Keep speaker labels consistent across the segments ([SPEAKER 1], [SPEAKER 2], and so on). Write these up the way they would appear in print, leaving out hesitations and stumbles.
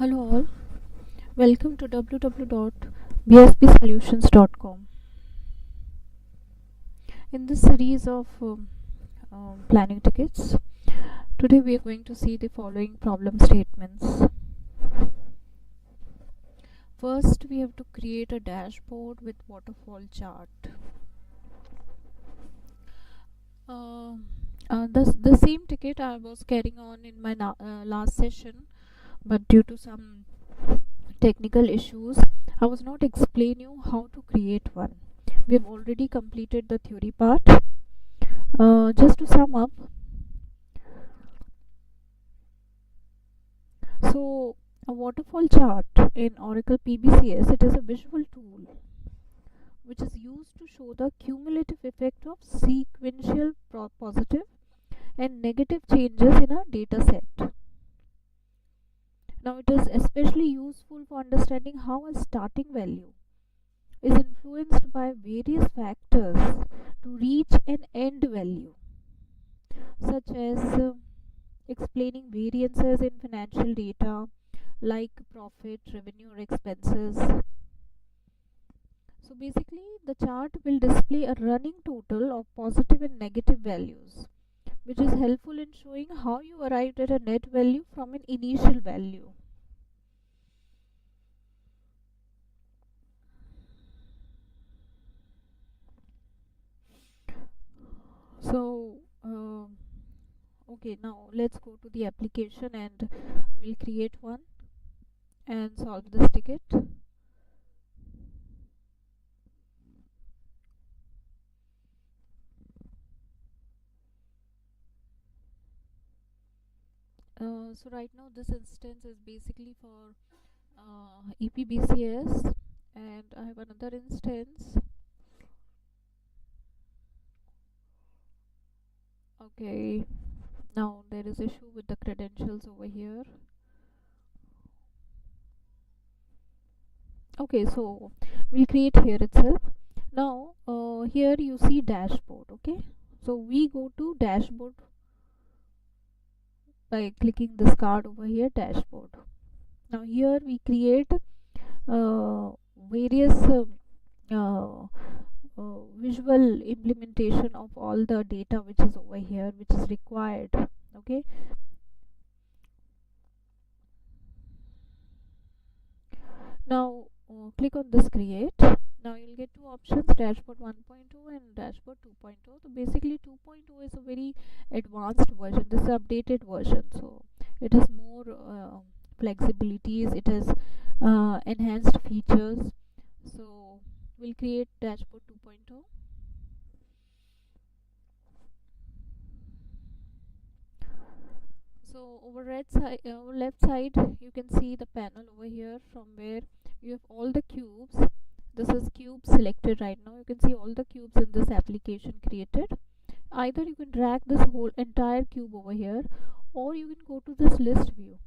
[SPEAKER 1] Hello all, welcome to www.bspsolutions.com. In this series of planning tickets, today we are going to see the following problem statements. First, we have to create a dashboard with waterfall chart. The same ticket I was carrying on in my last session, but due to some technical issues I was not explain you how to create one. We have already completed the theory part. Just to sum up, so a waterfall chart in Oracle PBCS, it is a visual tool which is used to show the cumulative effect of sequential positive and negative changes in a data set. Now it is especially useful for understanding how a starting value is influenced by various factors to reach an end value, such as explaining variances in financial data like profit, revenue, or expenses. So basically the chart will display a running total of positive and negative values, which is helpful in showing how you arrived at a net value from an initial value. So okay, now let's go to the application and we'll create one and solve this ticket. So right now this instance is basically for EPBCS, and I have another instance. Okay, now there is issue with the credentials over here. Okay, so we'll create here itself. Now here you see dashboard. Okay, so we go to dashboard by clicking this card over here, dashboard. Now here we create various visual implementation of all the data which is over here, which is required. Okay, now click on this create. Now you'll get two options, dashboard 1.0 and dashboard 2.0. So basically 2.0 is a very advanced version. This is updated version, so it has more flexibilities, it has enhanced features. So we'll create dashboard 2.0. So over left side you can see the panel over here, from where you have all the cubes. This is cube selected right now. You can see all the cubes in this application created. Either you can drag this whole entire cube over here, or you can go to this list view.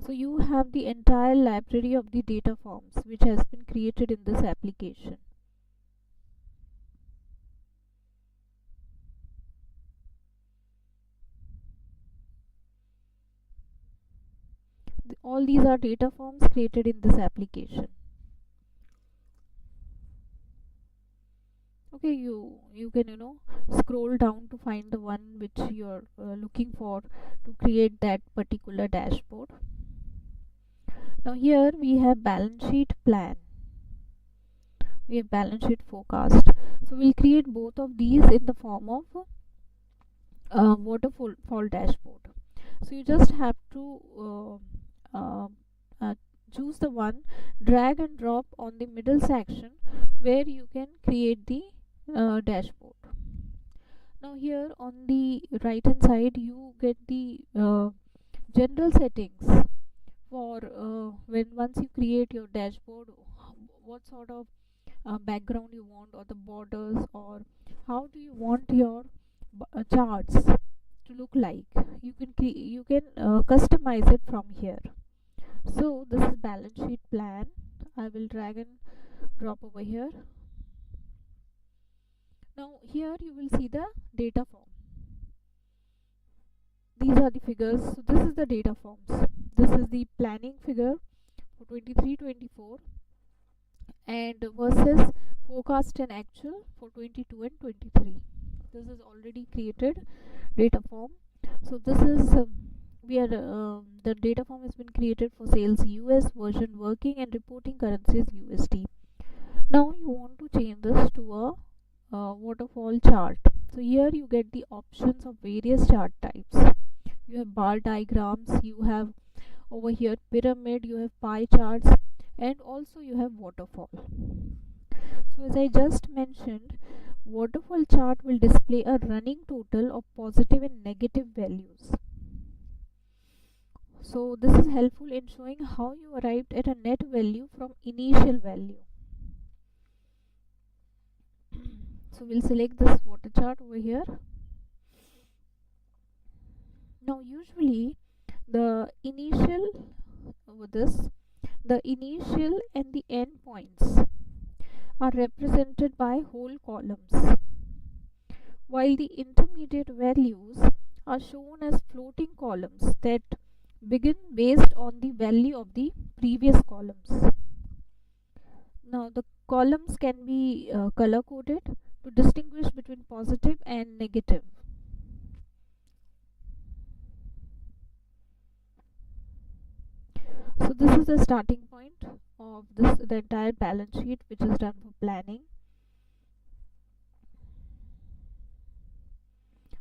[SPEAKER 1] So you have the entire library of the data forms which has been created in this application. All these are data forms created in this application. Okay, you can scroll down to find the one which you're looking for to create that particular dashboard. Now here we have balance sheet plan, we have balance sheet forecast. So we'll create both of these in the form of waterfall dashboard. So you just have to choose the one, drag and drop on the middle section where you can create the dashboard. Now here on the right hand side you get the general settings for when once you create your dashboard, what sort of background you want, or the borders, or how do you want your charts to look like. You can customize it from here. So this is balance sheet plan. I will drag and drop over here. Now here you will see the data form. These are the figures. So this is the data forms. This is the planning figure for 23-24 and versus forecast and actual for 22 and 23. This is already created data form. So this is we are the data form has been created for sales US version working and reporting currencies USD. Now you want to change this to a waterfall chart. So here you get the options of various chart types. You have bar diagrams, you have over here pyramid, you have pie charts, and also you have waterfall. So as I just mentioned, waterfall chart will display a running total of positive and negative values. So this is helpful in showing how you arrived at a net value from initial value. So we'll select this water chart over here. Now usually the initial and the end points are represented by whole columns, while the intermediate values are shown as floating columns that begin based on the value of the previous columns. Now the columns can be color coded to distinguish between positive and negative. So this is the starting point of the entire balance sheet, which is done for planning.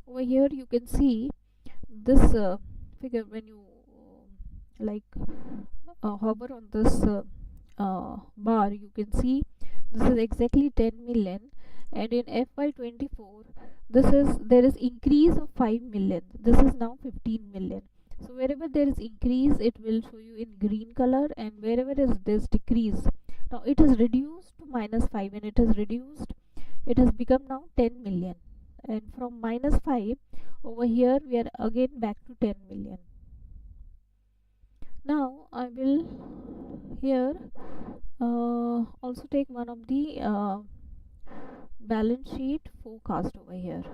[SPEAKER 1] Over here you can see this figure. When you hover on this bar, you can see this is exactly 10 million, and in FY24 there is increase of 5 million. This is now 15 million. So wherever there is increase, it will show you in green color, and wherever there's decrease, now it is reduced to -5, and it has become now 10 million, and from -5 over here we are again back to 10 million. Now I will here also take one of the balance sheet forecast over here.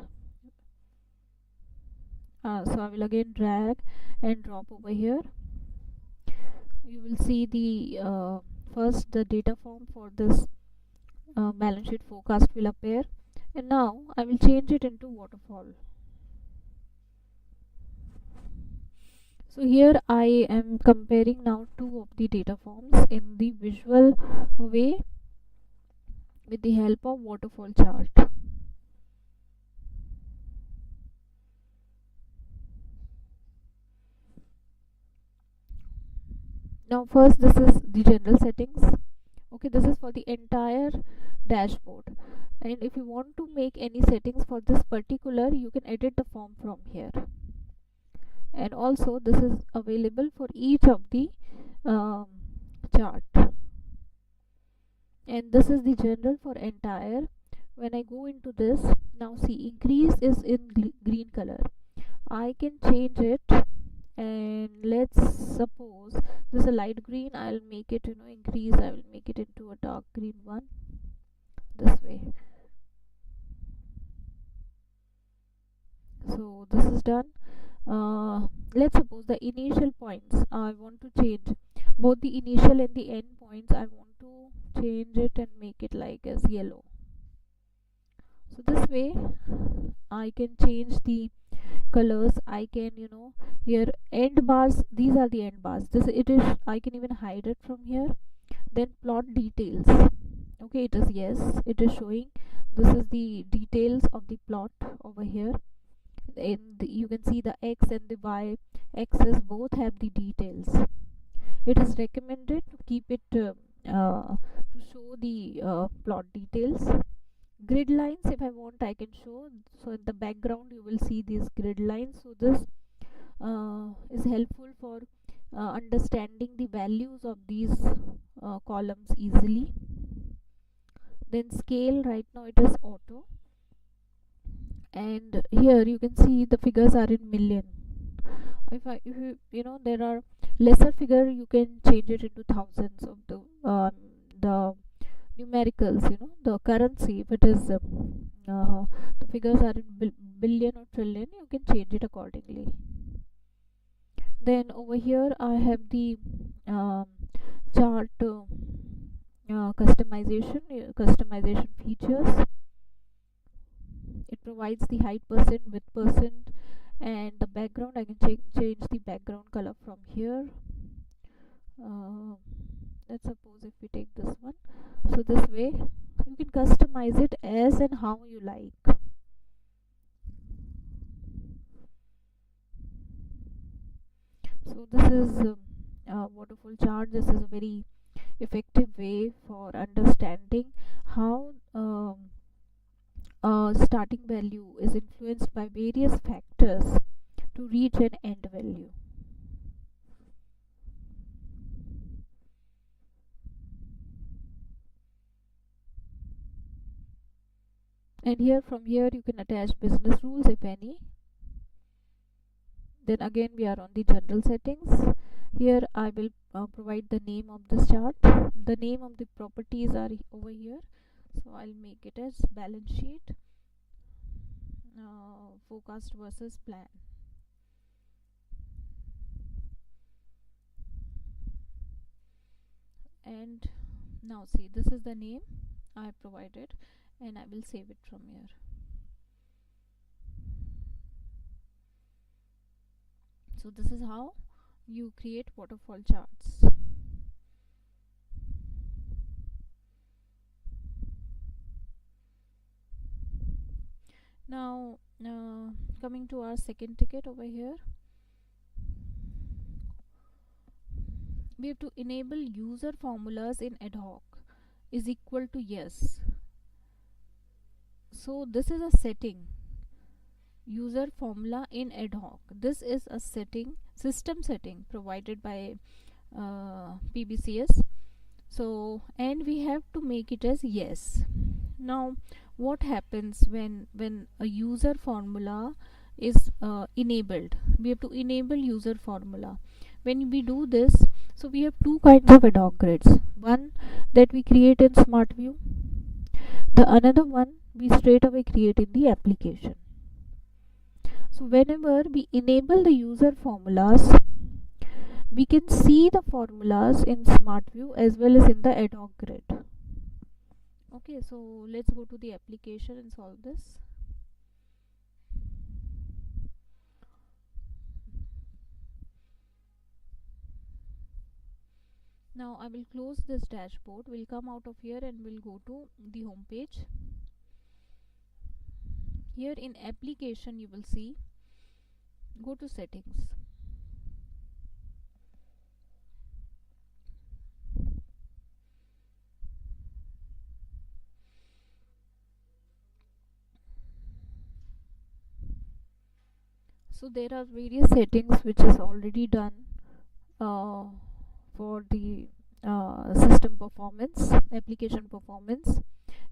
[SPEAKER 1] So I will again drag and drop over here. You will see the first the data form for this balance sheet forecast will appear, and now I will change it into waterfall. So here I am comparing now two of the data forms in the visual way with the help of waterfall chart. Now first, this is the general settings. Okay, this is for the entire dashboard, and if you want to make any settings for this particular, you can edit the form from here. And also this is available for each of the chart, and this is the general for entire. When I go into this, now see increase is in green color. I can change it, and let's suppose this is a light green. I'll make it increase. I will make it into a dark green one, this way. So this is done. Let's suppose the initial points I want to change, both the initial and the end points. I want to change it and make it like as yellow. So this way I can change the colors. I can here end bars, these are the end bars. I can even hide it from here. Then plot details. Okay, it is showing. This is the details of the plot over here. You can see the X and the Y axis both have the details. It is recommended to keep it to show the plot details. Grid lines, if I want, I can show. So in the background you will see these grid lines. So this is helpful for understanding the values of these columns easily. Then scale, right now it is auto, and here you can see the figures are in million. If there are lesser figure, you can change it into thousands of the numericals, the currency. If it is the figures are in billion or trillion, you can change it accordingly. Then over here I have the chart customization features. It provides the height percent, width percent, and the background. I can change the background color from here. Let's suppose if we take this one, so this way you can customize it as and how you like. So this is a waterfall chart. This is a very effective way for understanding how a starting value is influenced by various factors to reach an end value. And here, from here, you can attach business rules if any. Then again we are on the general settings. Here I will provide the name of this chart. The name of the properties are over here, so I'll make it as balance sheet, forecast versus plan. And now see, this is the name I have provided, and I will save it from here. So this is how you create waterfall charts. Now coming to our second ticket over here, we have to enable user formulas in ad hoc is equal to yes. So this is a setting, user formula in ad hoc. This is a system setting provided by PBCS. So, and we have to make it as yes. Now what happens when a user formula is enabled? We have to enable user formula. When we do this, so we have two kinds of ad hoc grids. One that we create in Smart View, the another one we straight away create in the application. So whenever we enable the user formulas, we can see the formulas in Smart View as well as in the ad hoc grid. Okay, so let's go to the application and solve this. Now I will close this dashboard. We'll come out of here and we'll go to the home page. Here in application you will see, go to settings. So there are various settings which is already done for the system performance, application performance.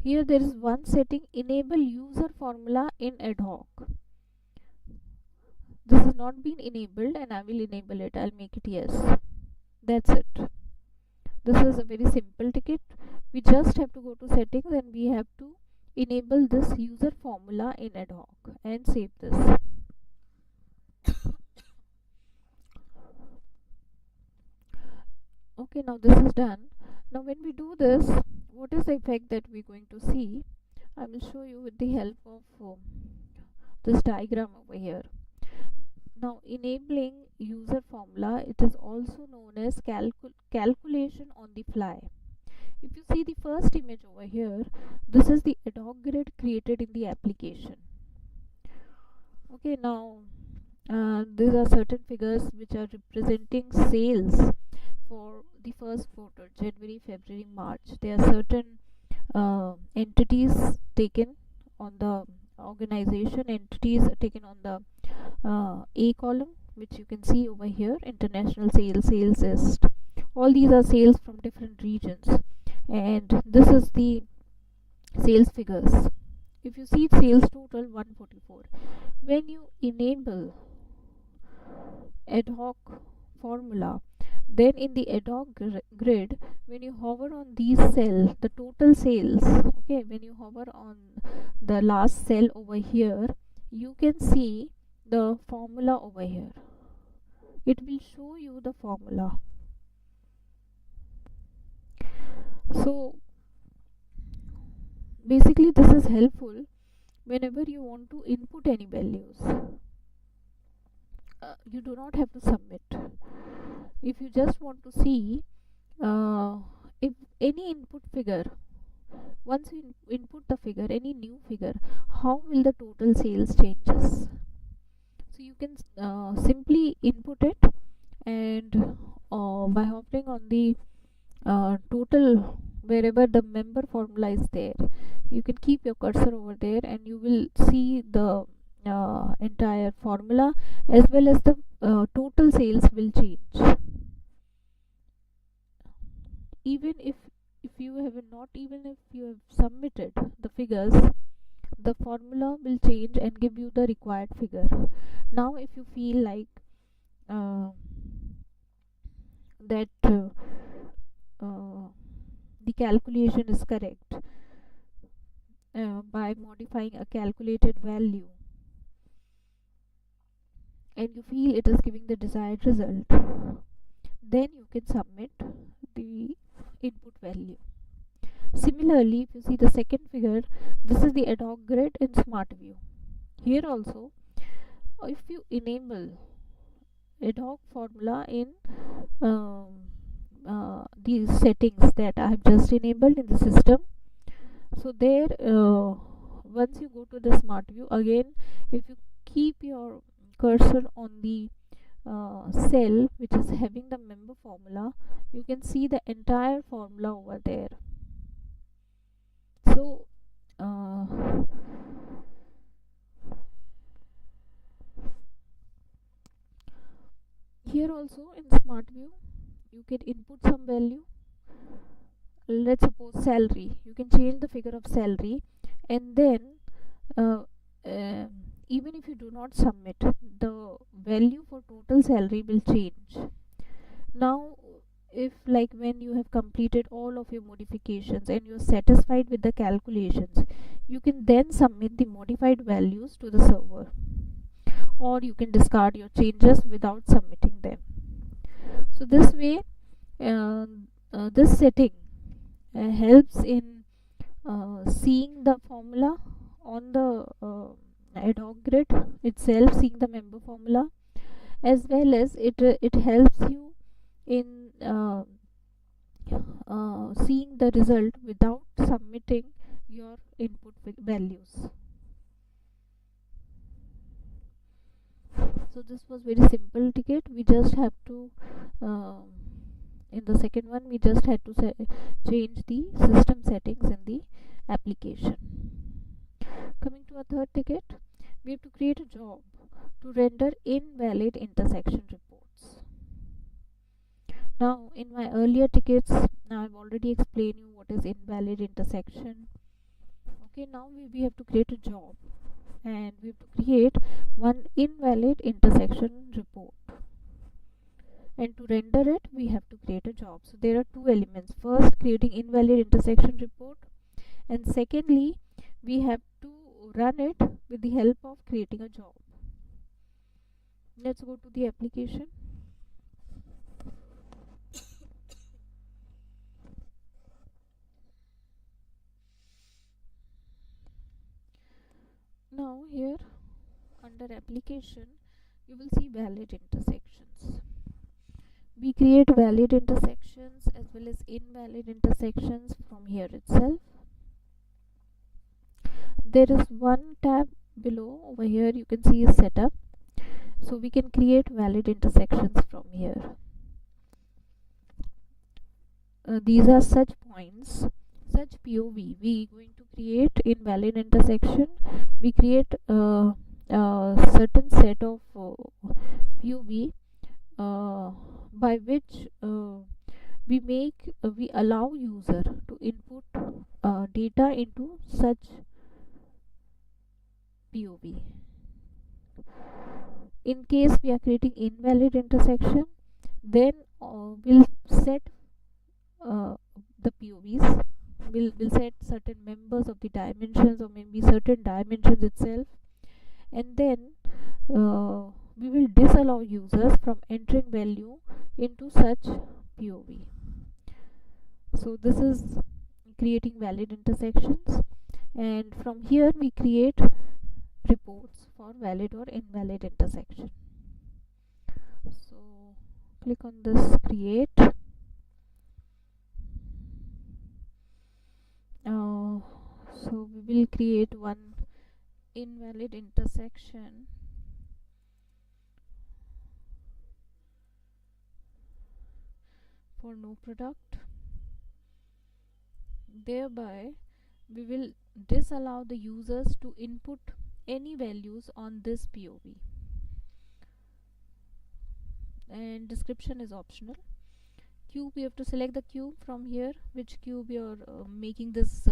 [SPEAKER 1] Here there is one setting, enable user formula in ad hoc. This has not been enabled and I will enable it. I'll make it yes. That's it. This is a very simple ticket. We just have to go to settings and we have to enable this user formula in ad hoc and save this. Okay, now this is done. Now when we do this, what is the effect that we're going to see? I will show you with the help of this diagram over here. Now enabling user formula, it is also known as calculation on the fly. If you see the first image over here, this is the ad hoc grid created in the application. Okay, now these are certain figures which are representing sales for the first quarter, January, February, March. There are certain entities taken on the organization, entities taken on the A column, which you can see over here, international sales, sales est. All these are sales from different regions, and this is the sales figures. If you see sales total 144, when you enable ad hoc formula, then in the ad hoc grid, when you hover on these cells, the total sales, okay, when you hover on the last cell over here, you can see the formula over here, it will show you the formula. So basically this is helpful whenever you want to input any values. You do not have to submit. If you just want to see if any input figure, once you input the figure, any new figure, how will the total sales changes? So you can simply input it, and by hovering on the total, wherever the member formula is there, you can keep your cursor over there and you will see the entire formula, as well as the total sales will change. Even if you have not, even if you have submitted the figures, the formula will change and give you the required figure. Now if you feel like that the calculation is correct by modifying a calculated value, and you feel it is giving the desired result, then you can submit the input value. Similarly, if you see the second figure, this is the ad hoc grid in smart view. Here also, if you enable ad hoc formula in these settings that I have just enabled in the system, so there once you go to the smart view, again if you keep your cursor on the cell which is having the member formula, you can see the entire formula over there. So here also in smart view you can input some value. Let's suppose salary, you can change the figure of salary, and then uh, even if you do not submit, the value for total salary will change. Now if, like, when you have completed all of your modifications and you're satisfied with the calculations, you can then submit the modified values to the server, or you can discard your changes without submitting them. So this way this setting helps in seeing the formula on the ad hoc grid itself, seeing the member formula, as well as it helps you in seeing the result without submitting your input values. So this was very simple ticket. We just have to in the second one we just had to change the system settings in the application. Coming to a third ticket, we have to create a job to render invalid intersection reports. Now in my earlier tickets, I've already explained you what is invalid intersection. Okay, now we have to create a job, and we have to create one invalid intersection report, and to render it we have to create a job. So there are two elements: first, creating invalid intersection report, and secondly, we have to run it with the help of creating a job. Let's go to the application. Now here under application you will see valid intersections. We create valid intersections as well as invalid intersections from here itself. There is one tab below over here, you can see is setup, so we can create valid intersections from here. These are such points, such POV we going to create invalid intersection. We create a certain set of POV by which we allow user to input data into such POV. In case we are creating invalid intersection, then we'll set the POVs, we'll set certain members of the dimensions, or maybe certain dimensions itself, and then we will disallow users from entering value into such POV. So this is creating valid intersections, and from here we create reports for valid or invalid intersection. So click on this create. So we will create one invalid intersection for no product. Thereby we will disallow the users to input any values on this POV, and description is optional. Cube, you have to select the cube from here, which cube you are making this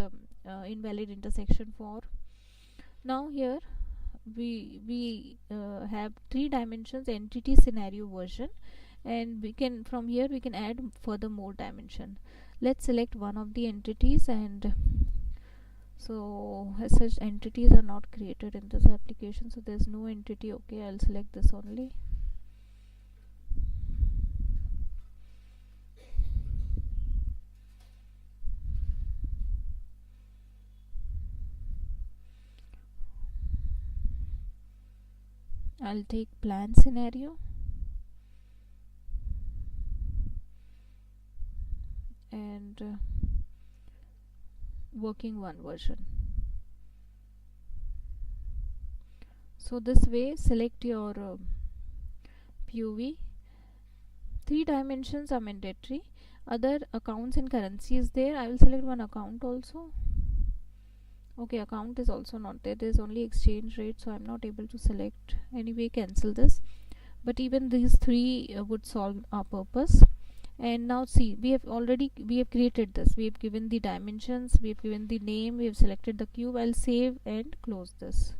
[SPEAKER 1] invalid intersection for. Now here we have 3 dimensions entity scenario version, and we can from here we can add further more dimension. Let's select one of the entities, and so as such entities are not created in this application, so there's no entity. Okay, I'll select this only. I'll take plan scenario, and working one version. So this way select your POV. 3 dimensions are mandatory. Other accounts and currency is there. I will select one account also. Okay, account is also not there. There's only exchange rate, so I'm not able to select. Anyway, cancel this. But even these 3 would solve our purpose. And now see, we have created this. We have given the dimensions, we have given the name, we have selected the cube. I'll save and close this.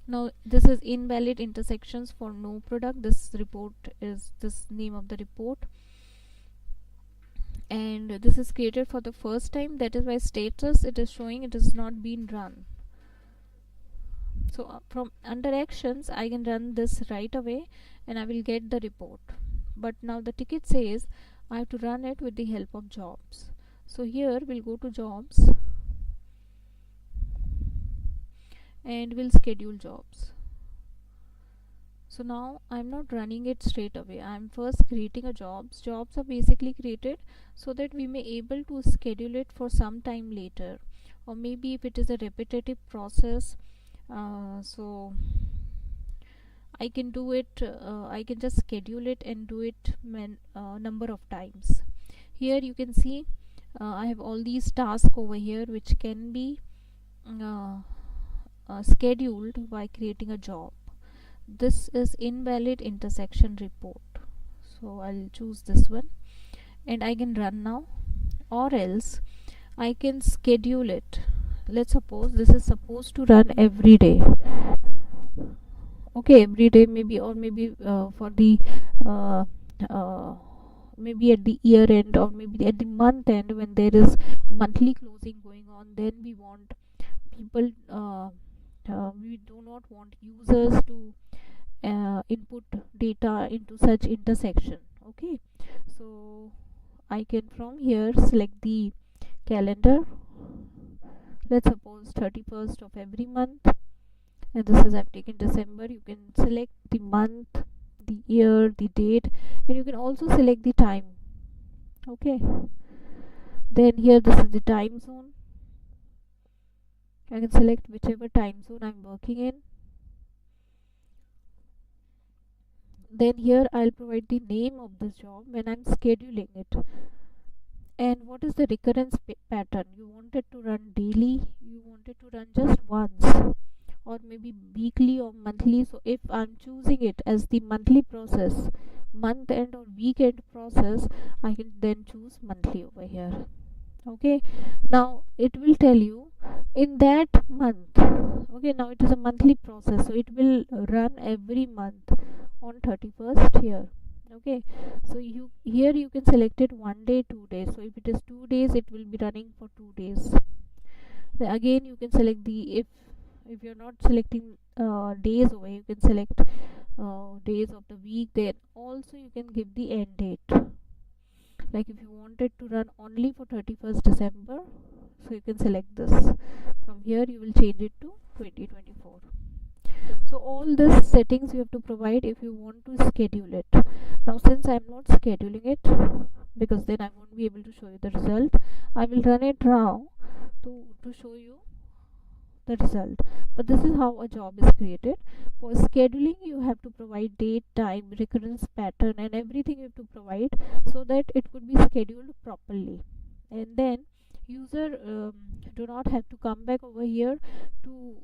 [SPEAKER 1] Now this is invalid intersections for no product. This report is this name of the report, and this is created for the first time. That is why status it is showing it has not been run. So from under actions I can run this right away and I will get the report. But now the ticket says I have to run it with the help of jobs. So here we'll go to jobs and we'll schedule jobs. So now I'm not running it straight away. I'm first creating a jobs. Jobs are basically created so that we may able to schedule it for some time later, or maybe if it is a repetitive process, so I can do it. I can just schedule it and do it number of times. Here you can see I have all these tasks over here which can be scheduled by creating a job. This is invalid intersection report, so I'll choose this one and I can run now, or else I can schedule it. Let's suppose this is supposed to run every day. Okay, every day maybe, or maybe for the maybe at the year end, or maybe at the month end when there is monthly closing going on, then we want people we do not want users to input data into such intersection. Okay, so I can from here select the calendar. Let's suppose 31st of every month, and this is I've taken December. You can select the month, the year, the date, and you can also select the time. Okay, then here this is the time zone. I can select whichever time zone I'm working in. Then here I'll provide the name of this job when I'm scheduling it, and what is the recurrence pattern. You want it to run daily, you want it to run just once, or maybe weekly or monthly. So if I'm choosing it as the monthly process, month end or weekend process, I can then choose monthly over here. Okay, now it will tell you in that month. Okay, now it is a monthly process, so it will run every month on 31st here. Okay, so here you can select it 1 day, 2 days. So if it is 2 days, it will be running for 2 days. Then again you can select the, if you're not selecting days over, you can select days of the week. Then also you can give the end date, like if you want it to run only for 31st December, so you can select this. From here you will change it to 2024. So all this settings you have to provide if you want to schedule it. Now since I'm not scheduling it, because then I won't be able to show you the result, I will run it now to show you the result. But this is how a job is created. For scheduling you have to provide date, time, recurrence pattern, and everything you have to provide so that it could be scheduled properly. And then user do not have to come back over here to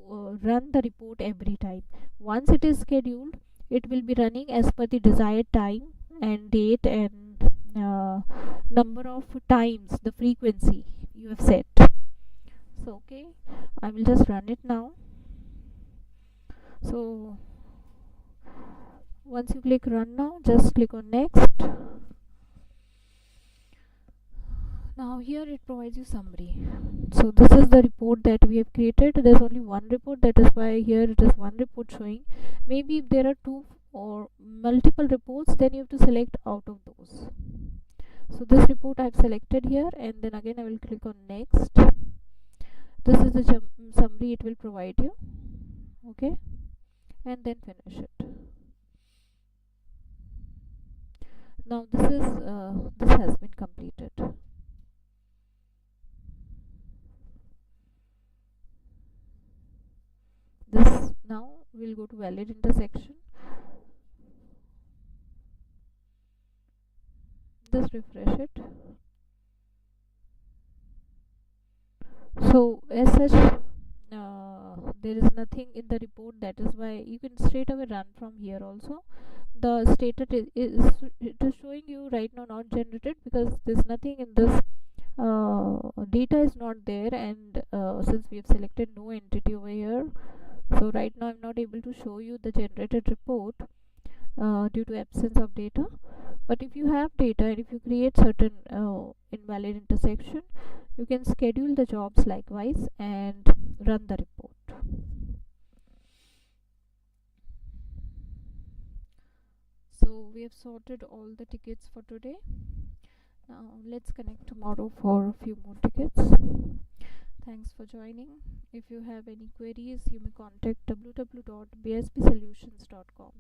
[SPEAKER 1] run the report every time. Once it is scheduled, it will be running as per the desired time and date and number of times, the frequency you have set. So okay, I will just run it now. So once you click run now, just click on next. Now here it provides you summary. So this is the report that we have created. There's only one report, that is why here it is one report showing. Maybe if there are two or multiple reports, then you have to select out of those. So this report I have selected here, and then again I will click on next. This is the summary it will provide you. Okay, and then finish it. Now this has been completed. This now we'll go to valid intersection. Just refresh it. So as such there is nothing in the report, that is why you can straight away run from here also. The status it is showing you right now not generated, because there's nothing in this data is not there, and since we have selected no entity over here, so right now I'm not able to show you the generated report due to absence of data. But if you have data and if you create certain invalid intersection, you can schedule the jobs likewise and run the report. So we have sorted all the tickets for today. Now let's connect tomorrow for a few more tickets. Thanks for joining. If you have any queries, you may contact www.bispsolutions.com.